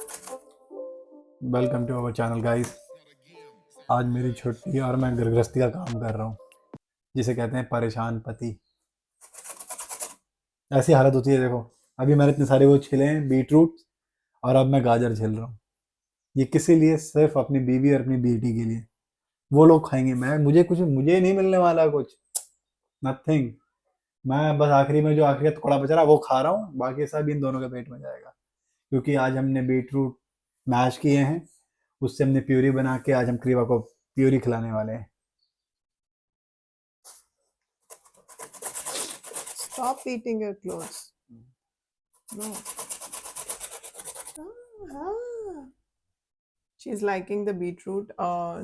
Welcome to our channel guys. आज मेरी छुट्टी है और मैं गृहस्थी का काम कर रहा हूँ, जिसे कहते हैं परेशान पति। ऐसी हालत होती है, देखो अभी मैंने इतने सारे वो छिले हैं बीट रूट, और अब मैं गाजर छिल रहा हूँ। ये किसी लिए? सिर्फ अपनी बीवी और अपनी बेटी के लिए। वो लोग खाएंगे, मैं मुझे नहीं मिलने वाला कुछ, नथिंग। मैं बस आखिरी में जो आखिरी का टुकड़ा बचा रहा वो खा रहा हूँ, बाकी सब इन दोनों के पेट में जाएगा। क्योंकि आज हमने बीट रूट मैश किए हैं, उससे हमने प्यूरी बना के आज हम क्रीवा को प्यूरी खिलाने वाले हैं। Stop eating your clothes. No. Ah. She's liking the beetroot.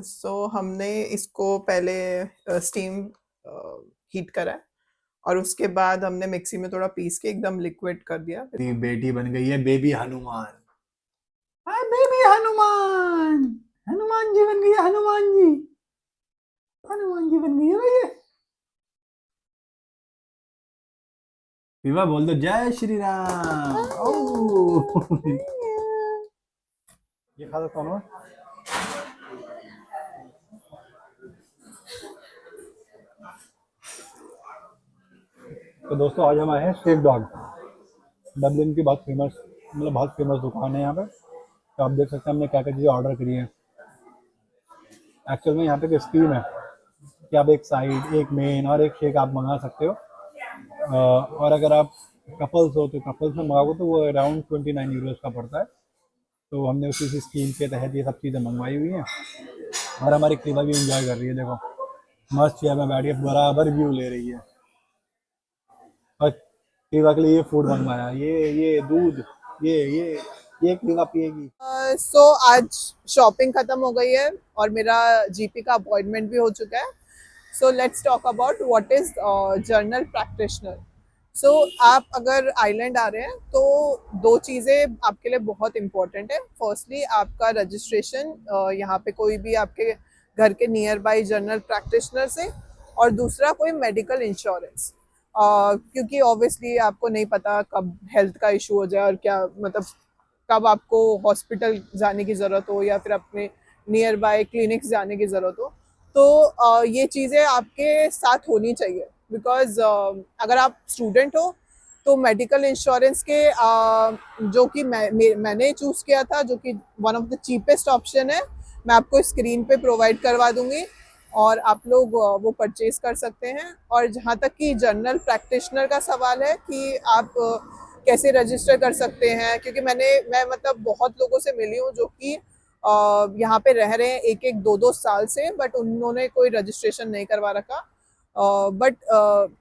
So हमने इसको पहले स्टीम हीट करा है और उसके बाद हमने मिक्सी में थोड़ा पीस के एकदम लिक्विड कर दिया। बेटी बन गई है बेबी हनुमान। हाँ बेबी हनुमान। हनुमान जी बन गई है, हनुमान जी। हनुमान जी बन गई है भैया। विवाह बोल दो जय श्री राम। ओ ये खा सकता हूँ। तो दोस्तों आज हम आए हैं शेक डॉग। डबलिन की बहुत फेमस, मतलब बहुत फेमस दुकान है यहाँ पे। तो आप देख सकते हैं हमने क्या क्या चीज़ें ऑर्डर करी है। एक्चुअल में यहाँ पे एक स्कीम है कि आप एक साइड, एक मेन और एक शेक आप मंगा सकते हो। और अगर आप कपल्स हो तो कपल्स में मंगाओगे तो वो अराउंड 29 यूरोज़ का पड़ता है। तो हमने उसी स्कीम के तहत ये सब चीज़ें मंगवाई हुई हैं और हमारी क्रीमा भी इंजॉय कर रही है। देखो मस्त चेयर में बैठ के बराबर व्यू ले रही है। और क्रीमा के लिए ये फूड मंगवाया, ये दूध, ये क्रीमा पिएगी। सो आज शॉपिंग खत्म हो गई है और मेरा जीपी का अपॉइंटमेंट भी हो चुका है। So let's talk about what is general practitioner. So आप अगर आइलैंड आ रहे हैं तो दो चीज़ें आपके लिए बहुत इंपॉर्टेंट है। फर्स्टली आपका रजिस्ट्रेशन यहाँ पे कोई भी आपके घर के नियर बाई जर्नल प्रैक्टिशनर से, और दूसरा कोई मेडिकल इंश्योरेंस। क्योंकि ऑब्वियसली आपको नहीं पता कब हेल्थ का इशू हो जाए और क्या मतलब कब आपको हॉस्पिटल जाने की ज़रूरत हो या फिर अपने नियर बाय क्लिनिक्स जाने की ज़रूरत हो। तो ये चीज़ें आपके साथ होनी चाहिए बिकॉज अगर आप स्टूडेंट हो तो मेडिकल इंश्योरेंस के जो कि मैंने चूज़ किया था, जो कि one of the cheapest option है, मैं आपको स्क्रीन पे प्रोवाइड करवा दूंगी और आप लोग वो परचेज कर सकते हैं। और जहाँ तक कि जनरल प्रैक्टिशनर का सवाल है कि आप कैसे रजिस्टर कर सकते हैं, क्योंकि मैं मतलब बहुत लोगों से मिली हूँ जो कि यहाँ पे रह रहे हैं एक एक दो दो साल से, बट उन्होंने कोई रजिस्ट्रेशन नहीं करवा रखा। बट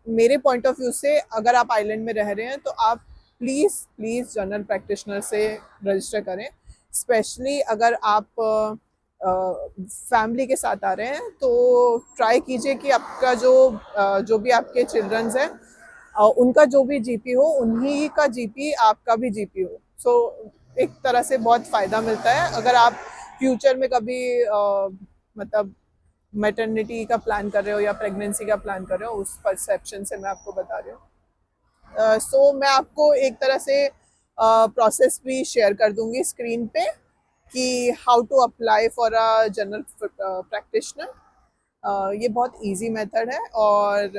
मेरे पॉइंट ऑफ व्यू से अगर आप आइलैंड में रह रहे हैं तो आप प्लीज़ प्लीज़ जनरल प्रैक्टिशनर से रजिस्टर करें। स्पेशली अगर आप फैमिली के साथ आ रहे हैं तो ट्राई कीजिए कि आपका जो भी आपके चिल्ड्रंस हैं उनका जो भी जीपी हो उन्हीं का जीपी आपका भी जीपी हो। सो एक तरह से बहुत फ़ायदा मिलता है अगर आप फ्यूचर में कभी मतलब मैटरनिटी का प्लान कर रहे हो या प्रेगनेंसी का प्लान कर रहे हो, उस परसेप्शन से मैं आपको बता रही हूँ। सो मैं आपको एक तरह से प्रोसेस भी शेयर कर दूंगी स्क्रीन पे कि how to apply for a general practitioner. ये बहुत इजी मेथड है और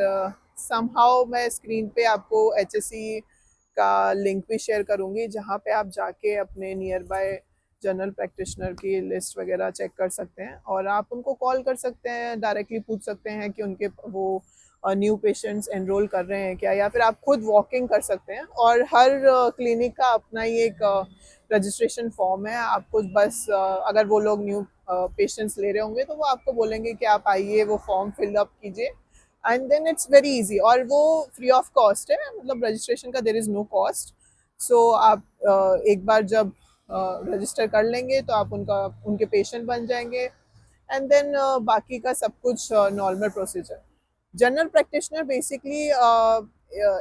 समहाउ मैं स्क्रीन पे आपको एचएससी का लिंक भी शेयर करूंगी जहाँ पे आप जाके अपने नियर बाय जनरल प्रैक्टिशनर की लिस्ट वगैरह चेक कर सकते हैं और आप उनको कॉल कर सकते हैं, डायरेक्टली पूछ सकते हैं कि उनके वो न्यू पेशेंट्स एनरोल कर रहे हैं क्या, या फिर आप खुद वॉकिंग कर सकते हैं। और हर क्लिनिक का अपना ही एक रजिस्ट्रेशन फॉर्म है। आपको बस अगर वो लोग न्यू पेशेंट्स ले रहे होंगे तो वो आपको बोलेंगे कि आप आइए वो फॉर्म फिल अप कीजिए and then it's very easy और वो फ्री ऑफ कॉस्ट है, मतलब रजिस्ट्रेशन का there is no cost. So आप एक बार जब रजिस्टर कर लेंगे तो आप उनके पेशेंट बन जाएंगे एंड देन बाकी का सब कुछ normal procedure. General practitioner basically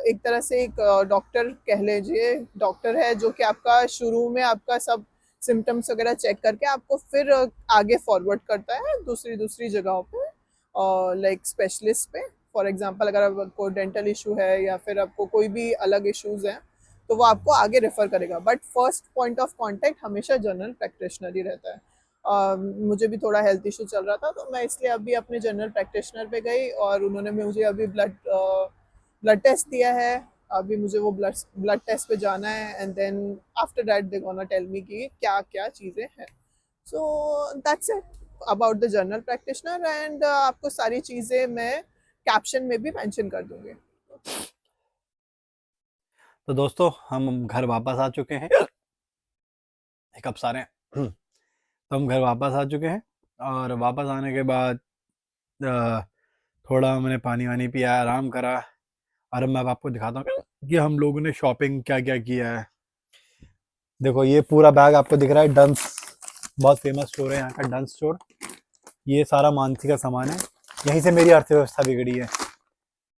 एक तरह से एक डॉक्टर कह लीजिए, डॉक्टर है जो कि आपका शुरू में आपका सब सिम्टम्स वगैरह चेक करके आपको फिर आगे फॉरवर्ड करता है दूसरी दूसरी जगहों पे, लाइक स्पेशलिस्ट पे। फॉर एग्जांपल अगर आपको डेंटल इशू है या फिर आपको कोई भी अलग इश्यूज हैं तो वो आपको आगे रेफर करेगा, but first point of contact हमेशा जनरल प्रैक्टिशनर ही रहता है। मुझे भी थोड़ा हेल्थ इशू चल रहा था, तो मैं इसलिए अभी अपने जनरल प्रैक्टिशनर पे गई और उन्होंने मुझे अभी ब्लड टेस्ट दिया है। अभी मुझे वो ब्लड टेस्ट पे जाना है and then after that they gonna tell me कि क्या क्या चीज़ें हैं। So that's it about the general practitioner, and आपको सारी चीज़ें मैं कैप्शन में भी मेंशन कर दूंगी। तो दोस्तों हम घर वापस आ चुके हैं। कब सारे तो हम घर वापस आ चुके हैं और वापस आने के बाद थोड़ा मैंने पानी वानी पिया, आराम करा, और अब मैं अब आपको दिखाता हूँ कि हम लोगों ने शॉपिंग क्या क्या किया है। देखो ये पूरा बैग आपको दिख रहा है, डंस, बहुत फेमस स्टोर है यहाँ का, डंस स्टोर। ये सारा मानसी का सामान है, यहीं से मेरी अर्थव्यवस्था बिगड़ी है।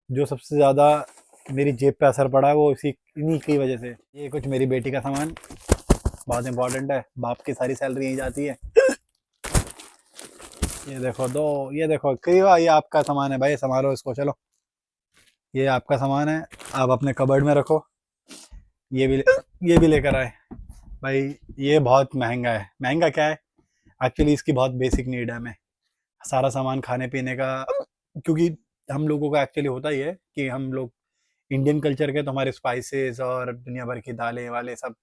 जो सबसे ज़्यादा मेरी जेब पे असर पड़ा है वो इन्हीं की वजह से। ये कुछ मेरी बेटी का सामान बहुत इंपॉर्टेंट है, बाप की सारी सैलरी यहीं जाती है। ये देखो क्रीवा, ये आपका सामान है भाई, संभालो इसको, चलो ये आपका सामान है, आप अपने कबर्ड में रखो। ये भी लेकर आए भाई। ये बहुत महंगा है, महंगा क्या है, एक्चुअली इसकी बहुत बेसिक नीड है हमें, सारा सामान खाने पीने का। क्योंकि हम लोगों का एक्चुअली होता ही है कि हम लोग इंडियन कल्चर के, तो हमारे स्पाइसेस और दुनिया भर की दालें वाले सब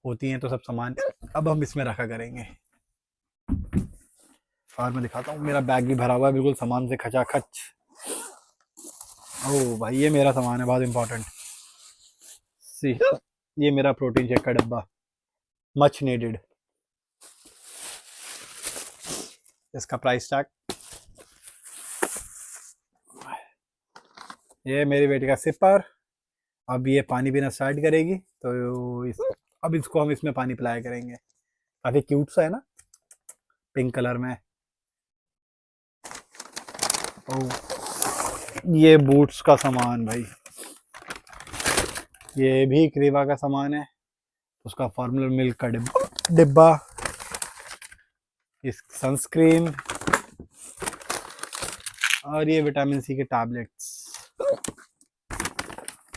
होती हैं, तो सब सामान अब हम इसमें रखा करेंगे। और मैं दिखाता हूँ, मेरा बैग भी भरा हुआ है बिल्कुल सामान से खचाखच। ओह भाई ये मेरा सामान है बहुत इंपॉर्टेंट। सी, ये मेरा प्रोटीन शेक का डब्बा, मच नीडेड। इसका प्राइस टैग, ये मेरी बेटी का सिपर। अब ये पानी पीना स्टार्ट करेगी, तो अब इसको हम इसमें पानी पिलाया करेंगे। काफ़ी क्यूट सा है ना, पिंक कलर में। ओह ये बूट्स का सामान भाई, ये भी क्रीवा का सामान है, उसका फॉर्मूला मिल्क का डिब्बा, इस सनस्क्रीन, और ये विटामिन सी के टैबलेट्स।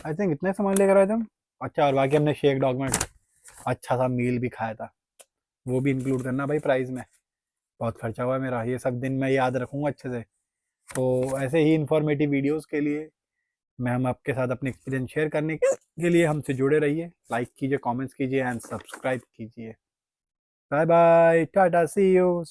आई थिंक इतने सामान लेकर आए थे हम। अच्छा, और बाकी हमने शेक डॉग में अच्छा सा मील भी खाया था, वो भी इंक्लूड करना भाई प्राइस में। बहुत खर्चा हुआ है मेरा, ये सब दिन मैं याद रखूँगा अच्छे से। तो ऐसे ही इंफॉर्मेटिव वीडियोस के लिए मैं हम आपके साथ अपने एक्सपीरियंस शेयर करने के लिए हमसे जुड़े रहिए, लाइक कीजिए, कमेंट्स कीजिए एंड सब्सक्राइब कीजिए। Bye bye, tata, see you.